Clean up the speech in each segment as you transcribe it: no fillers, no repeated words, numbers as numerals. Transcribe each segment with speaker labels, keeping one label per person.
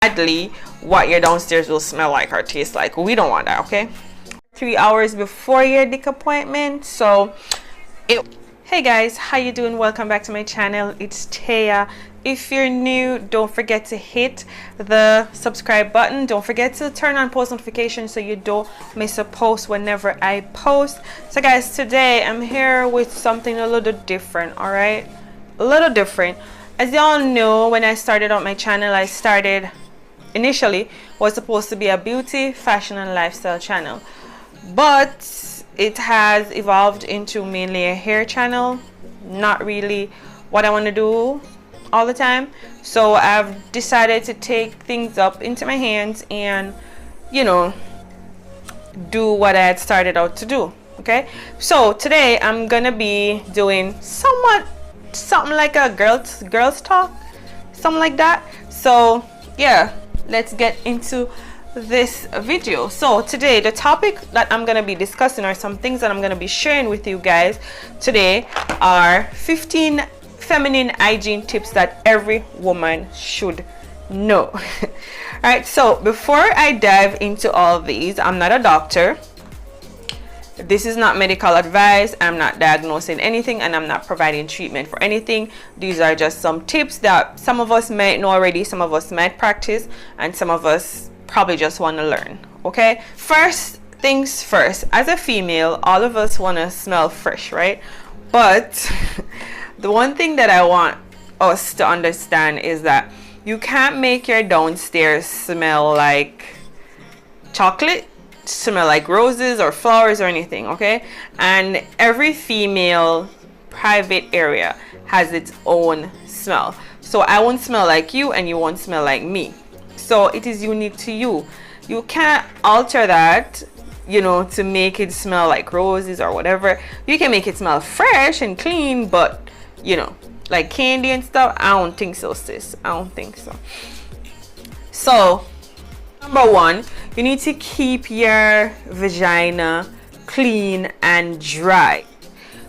Speaker 1: badly what your downstairs will smell like or taste like. We don't want that, okay? 3 hours before your dick appointment. So hey guys, how you doing? Welcome back to my channel. It's Taya. If you're new, don't forget to hit the subscribe button. Don't forget to turn on post notifications so you don't miss a post whenever I post. So guys, today I'm here with something a little different. All right, a little different. As y'all know, when I started on my channel, I started initially was supposed to be a beauty, fashion and lifestyle channel, but it has evolved into mainly a hair channel. Not really what I want to do all the time. So I've decided to take things up into my hands and, you know, do what I had started out to do. Okay, so today I'm gonna be doing something like a girls talk, something like that. So yeah, let's get into this video. So today the topic that I'm gonna be discussing, or some things that I'm gonna be sharing with you guys today, are 15 feminine hygiene tips that every woman should know. All right, so before I dive into all these, I'm not a doctor. This is not medical advice. I'm not diagnosing anything, and I'm not providing treatment for anything. These are just some tips that some of us might know already, some of us might practice, and some of us probably just want to learn. Okay, first things first, as a female, all of us want to smell fresh, right? But the one thing that I want us to understand is that you can't make your downstairs smell like chocolate, smell like roses or flowers or anything, okay? And every female private area has its own smell. So I won't smell like you and you won't smell like me. So it is unique to you. You can't alter that, you know, to make it smell like roses or whatever. You can make it smell fresh and clean, but you know, like candy and stuff, I don't think so, sis. I don't think so. So number one, you need to keep your vagina clean and dry.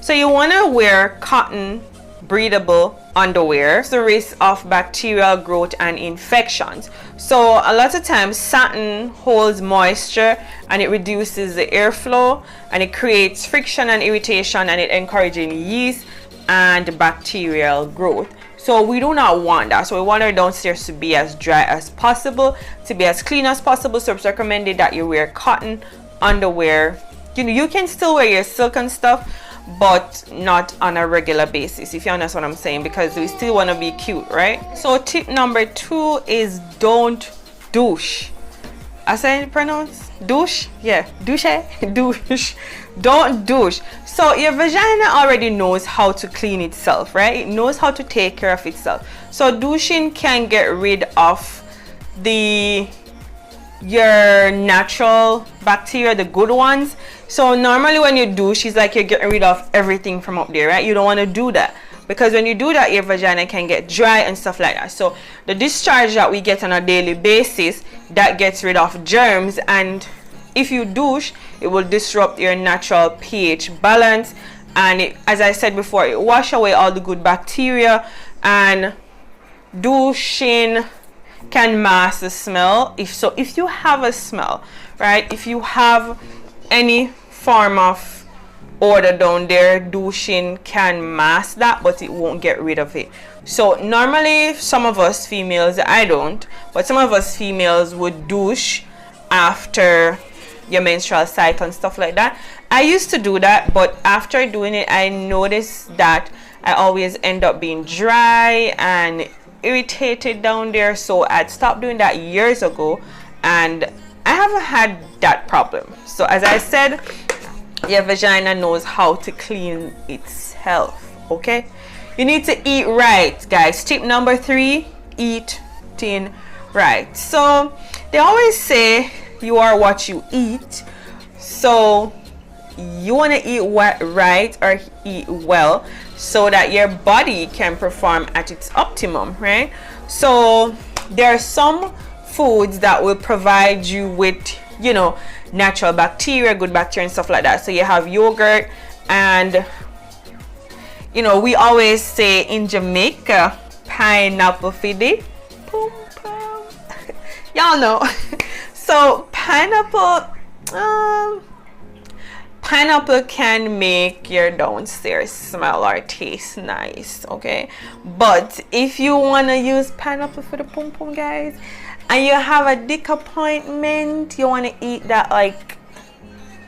Speaker 1: So you want to wear cotton breathable underwear. It's the risk of bacterial growth and infections. So a lot of times satin holds moisture and it reduces the airflow, and it creates friction and irritation, and it encourages yeast and bacterial growth. So we do not want that. So we want our downstairs to be as dry as possible, to be as clean as possible. So it's recommended that you wear cotton underwear. You know, you can still wear your silk and stuff, but not on a regular basis, if you understand what I'm saying, because we still want to be cute, right? So tip number 2 is don't douche. I said pronounce douche? Yeah, douche. Douche. Don't douche. So your vagina already knows how to clean itself, right? It knows how to take care of itself. So douching can get rid of your natural bacteria, the good ones. So normally when you douche, it's like you're getting rid of everything from up there, right? You don't want to do that, because when you do that, your vagina can get dry and stuff like that. So the discharge that we get on a daily basis, that gets rid of germs, and if you douche, it will disrupt your natural pH balance, and it, as I said before, it wash away all the good bacteria. And douching can mask the smell. If you have a smell, right, if you have any form of odor down there, douching can mask that, but it won't get rid of it. So normally some of us females, I don't, but some of us females would douche after your menstrual cycle and stuff like that. I used to do that, but after doing it, I noticed that I always end up being dry and irritated down there. So I'd stopped doing that years ago, and I haven't had that problem. So as I said, your vagina knows how to clean itself. Okay, you need to eat right, guys. Tip number 3, eating right. So they always say you are what you eat. So you want to eat right or eat well, so that your body can perform at its optimum, right? So there are some foods that will provide you with, you know, natural bacteria, good bacteria and stuff like that. So you have yogurt, and you know, we always say in Jamaica, pineapple for the pum pum. y'all know. So pineapple can make your downstairs smell or taste nice, okay? But if you want to use pineapple for the pum pum, guys, and you have a dick appointment, you want to eat that like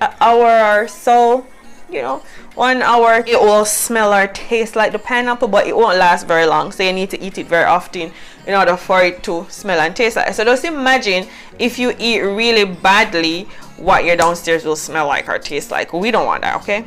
Speaker 1: an hour or so, you know, 1 hour, it will smell or taste like the pineapple, but it won't last very long, so you need to eat it very often in order for it to smell and taste like. So just imagine if you eat really badly, what your downstairs will smell like or taste like. We don't want that, okay?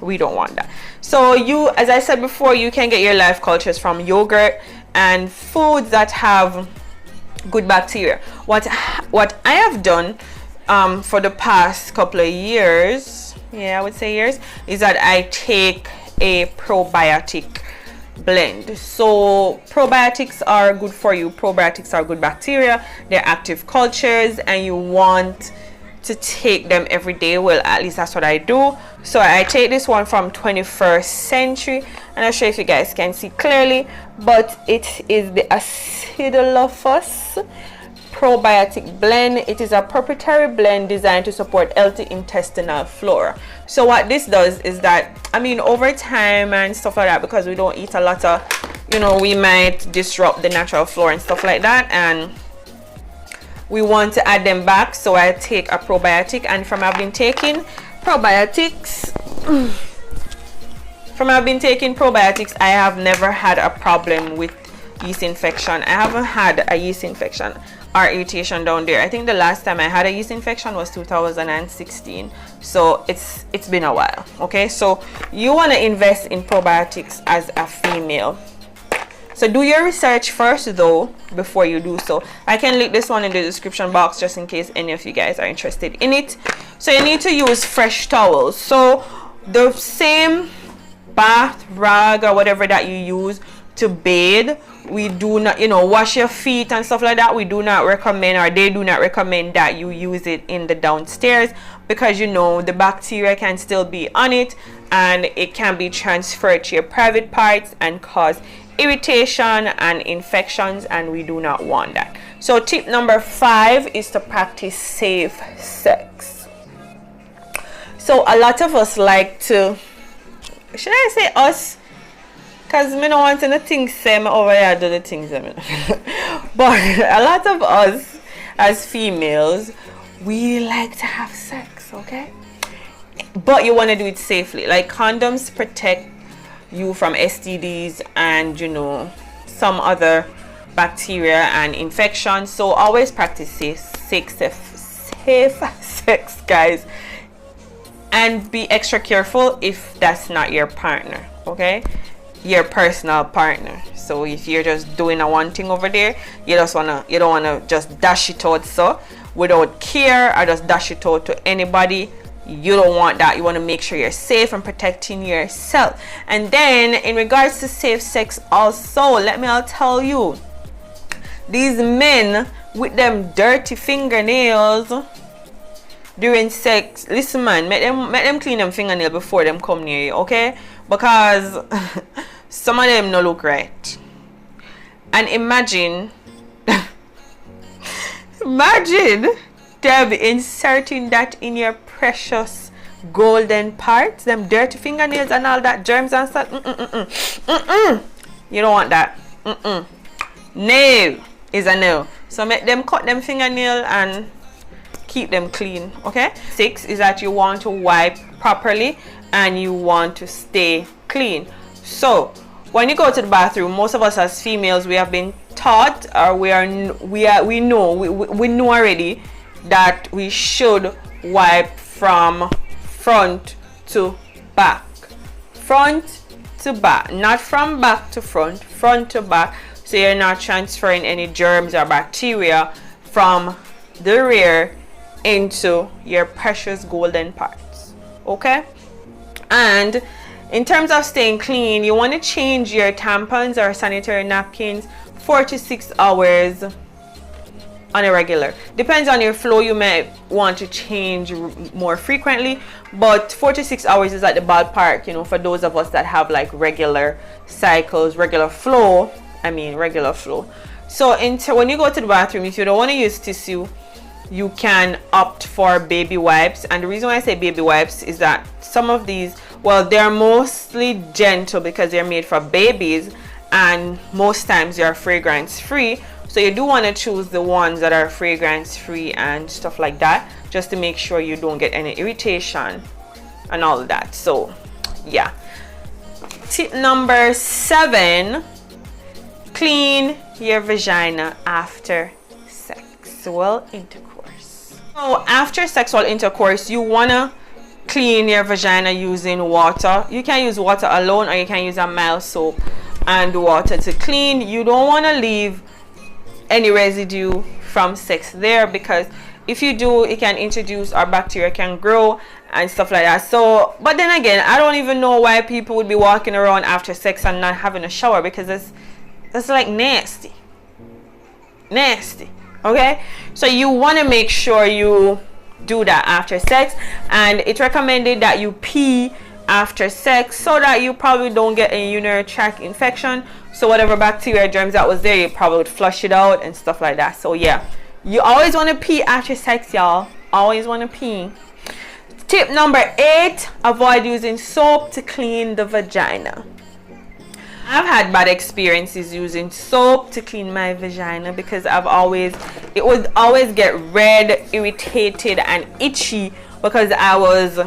Speaker 1: We don't want that. So you, as I said before, you can get your live cultures from yogurt and foods that have good bacteria. What I have done for the past couple of years, yeah, I would say years, is that I take a probiotic blend. So probiotics are good for you. Probiotics are good bacteria, they're active cultures, and you want to take them every day. Well, at least that's what I do. So I take this one from 21st Century, and I'll show you if you guys can see clearly, but it is the Acidophilus probiotic blend. It is a proprietary blend designed to support healthy intestinal flora. So what this does is that, I mean, over time and stuff like that, because we don't eat a lot of, you know, we might disrupt the natural flora and stuff like that, and we want to add them back. So I take a probiotic, and from I've been taking probiotics, I have never had a problem with yeast infection. I haven't had a yeast infection or irritation down there. I think the last time I had a yeast infection was 2016. So it's been a while. Okay, so you want to invest in probiotics as a female. So do your research first though before you do so. I can link this one in the description box just in case any of you guys are interested in it. So you need to use fresh towels. So the same bath rag or whatever that you use to bathe, we do not, you know, wash your feet and stuff like that. We do not recommend, or they do not recommend, that you use it in the downstairs, because you know the bacteria can still be on it and it can be transferred to your private parts and cause irritation and infections, and we do not want that. So tip number 5 is to practice safe sex. So a lot of us like to, should I say us, because me don't want to think same over here do the things but a lot of us as females, we like to have sex, okay? But you want to do it safely. Like, condoms protect you from STDs and, you know, some other bacteria and infections. So always practice safe sex, guys, and be extra careful if that's not your partner, okay? Your personal partner. So if you're just doing a one thing over there, you don't wanna just dash it out so without care, or just dash it out to anybody. You don't want that. You want to make sure you're safe and protecting yourself. And then in regards to safe sex also, let me tell you, these men with them dirty fingernails during sex, listen man, make them clean them fingernail before them come near you, okay? Because some of them no look right. And imagine them inserting that in your precious golden parts, them dirty fingernails and all that, germs and stuff. You don't want that. No is a no. So make them cut them fingernail and keep them clean, okay? 6 is that you want to wipe properly and you want to stay clean. So when you go to the bathroom, most of us as females, we have been taught, or we know already that we should wipe from front to back. Front to back, not from back to front, front to back, so you're not transferring any germs or bacteria from the rear into your precious golden parts, okay? And in terms of staying clean, you want to change your tampons or sanitary napkins 4 to 6 hours on a regular. Depends on your flow, you may want to change more frequently, but 4 to 6 hours is at the ballpark, you know, for those of us that have like regular cycles, regular flow. So when you go to the bathroom, if you don't want to use tissue, you can opt for baby wipes. And the reason why I say baby wipes is that some of these, well, they're mostly gentle because they're made for babies, and most times they're fragrance free. So you do want to choose the ones that are fragrance free and stuff like that, just to make sure you don't get any irritation and all of that. So yeah. Tip number 7, clean your vagina after sexual intercourse. So after sexual intercourse, you want to clean your vagina using water. You can use water alone, or you can use a mild soap and water to clean. You don't want to leave any residue from sex there, because if you do, it can introduce, or bacteria can grow and stuff like that. So, but then again, I don't even know why people would be walking around after sex and not having a shower, because that's like nasty, okay? So you want to make sure you do that after sex, and it's recommended that you pee after sex so that you probably don't get a urinary tract infection. So whatever bacteria, germs that was there, you probably would flush it out and stuff like that. So yeah, you always want to pee after sex, y'all. Always want to pee. Tip number 8, avoid using soap to clean the vagina. I've had bad experiences using soap to clean my vagina, because it would always get red, irritated and itchy, because I was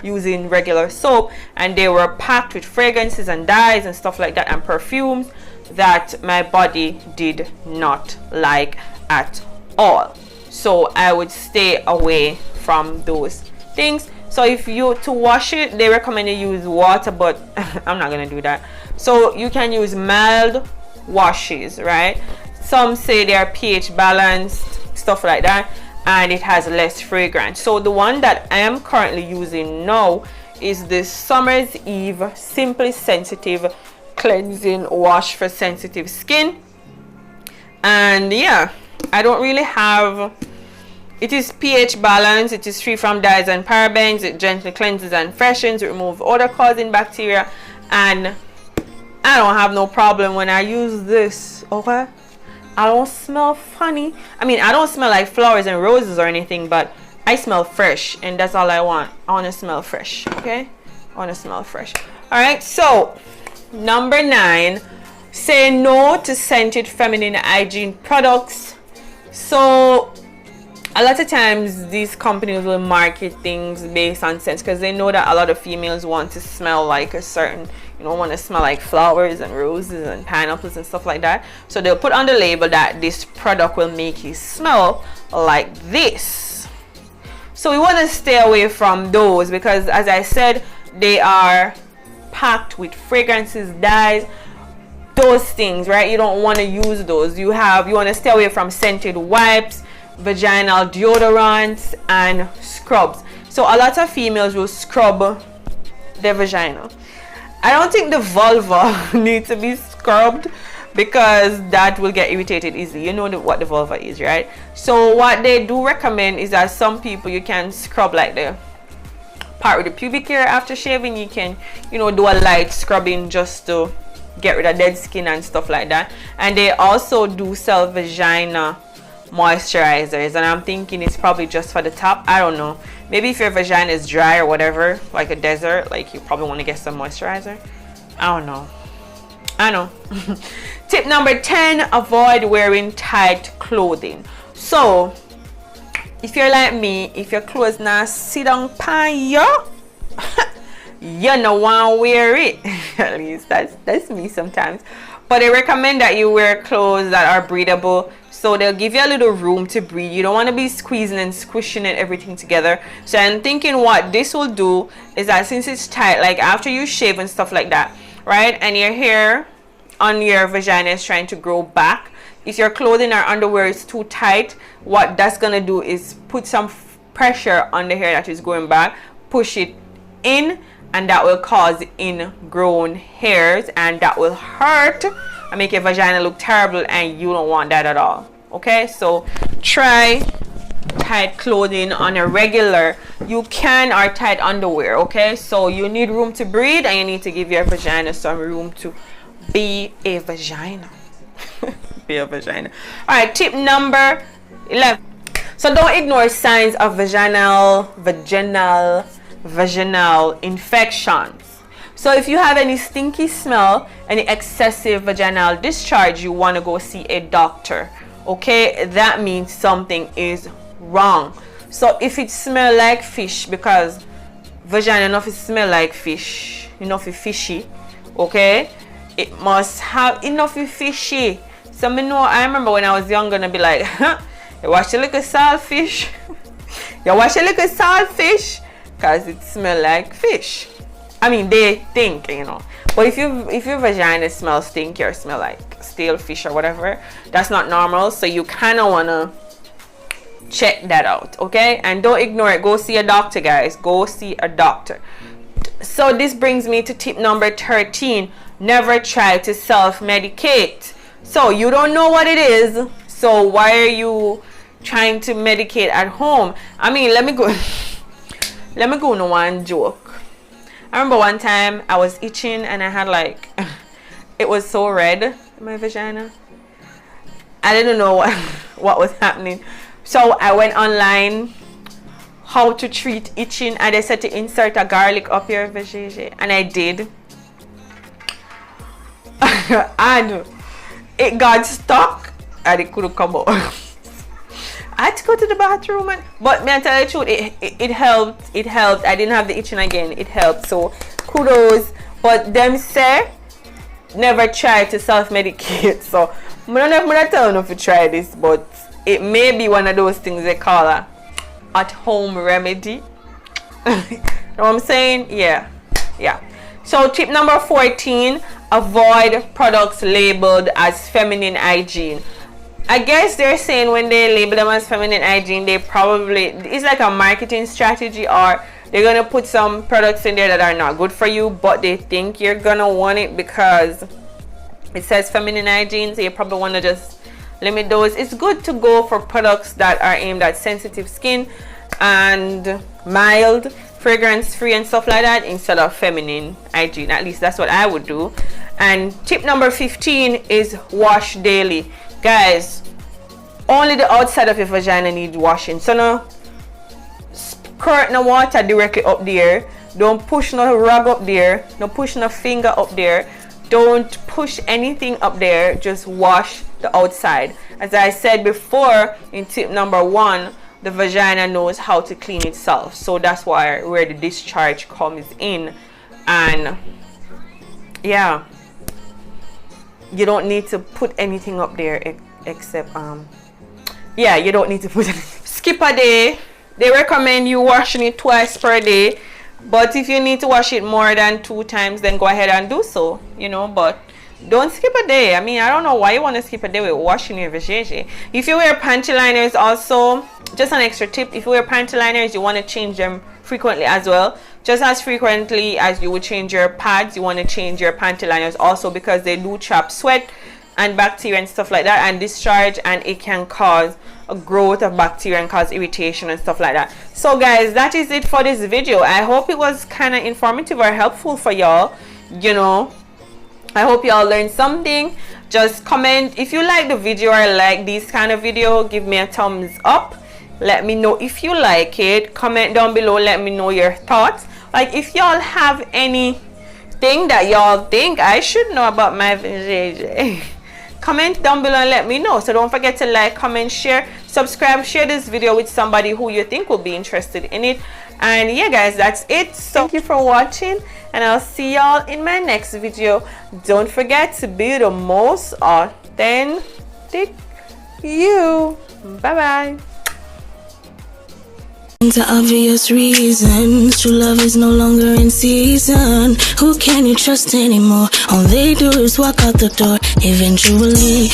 Speaker 1: using regular soap and they were packed with fragrances and dyes and stuff like that, and perfumes that my body did not like at all. So I would stay away from those things. So if you to wash it, they recommend you use water, but I'm not gonna do that. So you can use mild washes, right? Some say they are pH balanced, stuff like that, and it has less fragrance. So the one that I am currently using now is the Summer's Eve Simply Sensitive Cleansing Wash for sensitive skin. And yeah, I don't really have, it is pH balanced, it is free from dyes and parabens, it gently cleanses and freshens, it removes odor causing bacteria, and I don't have no problem when I use this, okay? I don't smell funny. I mean, I don't smell like flowers and roses or anything, but I smell fresh, and that's all I want. I want to smell fresh, okay? I want to smell fresh. All right, so number 9, say no to scented feminine hygiene products. So a lot of times these companies will market things based on scents, because they know that a lot of females want to smell like a certain, want to smell like flowers and roses and pineapples and stuff like that. So they'll put on the label that this product will make you smell like this. So we want to stay away from those, because as I said, they are packed with fragrances, dyes, those things, right? You don't want to use those. You want to stay away from scented wipes, vaginal deodorants, and scrubs. So a lot of females will scrub their vagina. I don't think the vulva needs to be scrubbed, because that will get irritated easily. You know what the vulva is, right? So what they do recommend is that some people, you can scrub like the part with the pubic hair after shaving. You can, do a light scrubbing just to get rid of dead skin and stuff like that. And they also do sell vagina moisturizers, and I'm thinking it's probably just for the top. I don't know, maybe if your vagina is dry or whatever, like a desert, like you probably want to get some moisturizer. I don't know. Tip number 10, avoid wearing tight clothing. So if you're like me, if your clothes not sit down pan you, you no want to wear it. At least that's me sometimes. But they recommend that you wear clothes that are breathable, so they'll give you a little room to breathe. You don't want to be squeezing and squishing and everything together. So I'm thinking what this will do is that since it's tight, like after you shave and stuff like that, right, and your hair on your vagina is trying to grow back, if your clothing or underwear is too tight, what that's gonna do is put some pressure on the hair that is growing back, push it in, and that will cause ingrown hairs, and that will hurt and make your vagina look terrible, and you don't want that at all. Okay, so try tight clothing on a regular, you can, or tight underwear. Okay, so you need room to breathe, and you need to give your vagina some room to be a vagina. Bare vagina. Alright, tip number 11. So don't ignore signs of vaginal infections. So if you have any stinky smell, any excessive vaginal discharge, you want to go see a doctor. Okay, that means something is wrong. So if it smells like fish, because vagina enough it smell like fish, enough it fishy, okay, it must have enough it fishy. So I remember when I was younger and I'd be like, you wash a little saltfish. You wash a little saltfish because it smell like fish. I mean, they think, you know. But if your vagina smells stinky or smell like stale fish or whatever, that's not normal. So you kind of want to check that out, okay? And don't ignore it. Go see a doctor, guys. Go see a doctor. So this brings me to tip number 13. Never try to self-medicate. So you don't know what it is. So why are you trying to medicate at home? I mean, let me go on one joke. I remember one time I was itching and I had like, it was so red in my vagina. I didn't know what was happening. So I went online, how to treat itching, and they said to insert a garlic up your vagina, and I did. And it got stuck and it couldn't come out. I had to go to the bathroom, but may I tell you the truth, it helped. It helped. I didn't have the itching again. It helped. So kudos. But them say never try to self-medicate. So I don't know if I'm telling you to try this, but it may be one of those things they call a at-home remedy. You know what I'm saying? Yeah. So tip number 14, avoid products labeled as feminine hygiene. I guess they're saying when they label them as feminine hygiene, they probably, it's like a marketing strategy, or they're gonna put some products in there that are not good for you, but they think you're gonna want it because it says feminine hygiene, so you probably want to just limit those. It's good to go for products that are aimed at sensitive skin and mild, fragrance free and stuff like that, instead of feminine hygiene. At least that's what I would do. And tip number 15 is wash daily. Guys, only the outside of your vagina needs washing. So no squirt no water directly up there. Don't push no rug up there. No push no finger up there. Don't push anything up there. Just wash the outside. As I said before in tip number 1, the vagina knows how to clean itself. So that's where the discharge comes in. And yeah, you don't need to put anything up there except yeah, you don't need to put anything. Skip a day. They recommend you washing it twice per day, but if you need to wash it more than 2 times, then go ahead and do so, you know. But don't skip a day. I mean, I don't know why you want to skip a day with washing your vagina. If you wear panty liners, also just an extra tip, if you wear panty liners, you want to change them frequently as well. Just as frequently as you would change your pads, you want to change your panty liners also, because they do trap sweat and bacteria and stuff like that and discharge, and it can cause a growth of bacteria and cause irritation and stuff like that. So guys, that is it for this video. I hope it was kind of informative or helpful for y'all. You know, I hope y'all learned something. Just comment if you like the video or like this kind of video. Give me a thumbs up. Let me know if you like it. Comment down below. Let me know your thoughts. Like if y'all have anything that y'all think I should know about my vagina, comment down below and let me know. So don't forget to like, comment, share, subscribe, share this video with somebody who you think will be interested in it. And yeah guys, that's it. So thank you for watching, and I'll see y'all in my next video. Don't forget to be the most authentic you. Bye bye.
Speaker 2: For obvious reasons, true love is no longer in season. Who can you trust anymore? All they do is walk out the door. Eventually